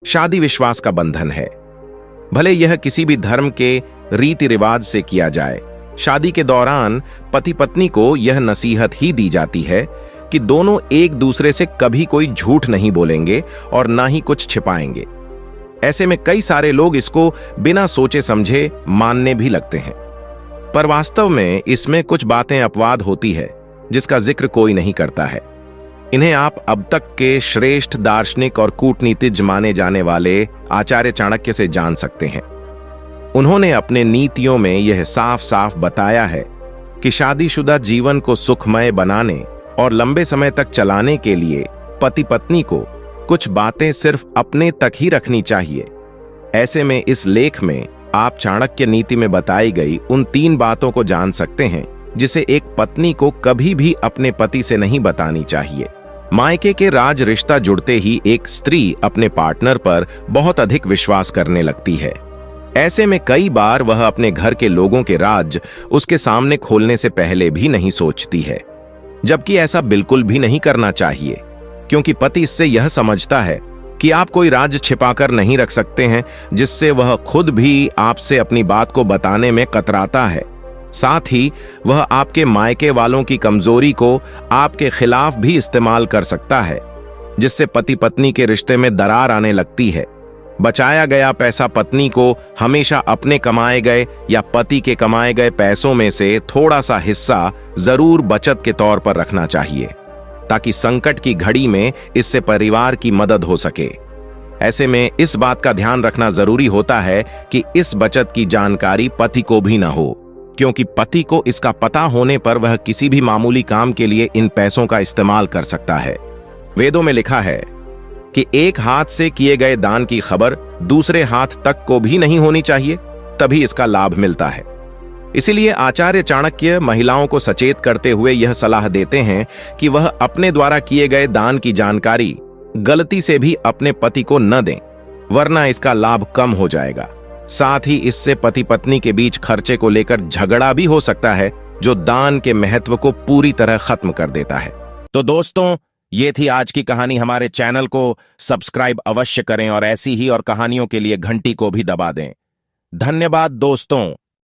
शादी विश्वास का बंधन है। भले यह किसी भी धर्म के रीति रिवाज से किया जाए, शादी के दौरान पति पत्नी को यह नसीहत ही दी जाती है कि दोनों एक दूसरे से कभी कोई झूठ नहीं बोलेंगे और ना ही कुछ छिपाएंगे। ऐसे में कई सारे लोग इसको बिना सोचे समझे मानने भी लगते हैं, पर वास्तव में इसमें कुछ बातें अपवाद होती है जिसका जिक्र कोई नहीं करता है। इन्हें आप अब तक के श्रेष्ठ दार्शनिक और कूटनीतिज्ञ माने जाने वाले आचार्य चाणक्य से जान सकते हैं। उन्होंने अपने नीतियों में यह साफ साफ बताया है कि शादीशुदा जीवन को सुखमय बनाने और लंबे समय तक चलाने के लिए पति पत्नी को कुछ बातें सिर्फ अपने तक ही रखनी चाहिए। ऐसे में इस लेख में आप चाणक्य नीति में बताई गई उन 3 बातों को जान सकते हैं जिसे एक पत्नी को कभी भी अपने पति से नहीं बतानी चाहिए। मायके के राज रिश्ता जुड़ते ही एक स्त्री अपने पार्टनर पर बहुत अधिक विश्वास करने लगती है। ऐसे में कई बार वह अपने घर के लोगों के राज उसके सामने खोलने से पहले भी नहीं सोचती है, जबकि ऐसा बिल्कुल भी नहीं करना चाहिए, क्योंकि पति इससे यह समझता है कि आप कोई राज छिपाकर नहीं रख सकते हैं, जिससे वह खुद भी आपसे अपनी बात को बताने में कतराता है। साथ ही वह आपके मायके वालों की कमजोरी को आपके खिलाफ भी इस्तेमाल कर सकता है, जिससे पति पत्नी के रिश्ते में दरार आने लगती है। बचाया गया पैसा पत्नी को हमेशा अपने कमाए गए या पति के कमाए गए पैसों में से थोड़ा सा हिस्सा जरूर बचत के तौर पर रखना चाहिए, ताकि संकट की घड़ी में इससे परिवार की मदद हो सके। ऐसे में इस बात का ध्यान रखना जरूरी होता है कि इस बचत की जानकारी पति को भी न हो, क्योंकि पति को इसका पता होने पर वह किसी भी मामूली काम के लिए इन पैसों का इस्तेमाल कर सकता है। वेदों में लिखा है कि एक हाथ से किए गए दान की खबर दूसरे हाथ तक को भी नहीं होनी चाहिए, तभी इसका लाभ मिलता है। इसीलिए आचार्य चाणक्य महिलाओं को सचेत करते हुए यह सलाह देते हैं कि वह अपने द्वारा किए गए दान की जानकारी गलती से भी अपने पति को न दें, वरना इसका लाभ कम हो जाएगा। साथ ही इससे पति पत्नी के बीच खर्चे को लेकर झगड़ा भी हो सकता है, जो दान के महत्व को पूरी तरह खत्म कर देता है। तो दोस्तों, ये थी आज की कहानी। हमारे चैनल को सब्सक्राइब अवश्य करें और ऐसी ही और कहानियों के लिए घंटी को भी दबा दें। धन्यवाद दोस्तों।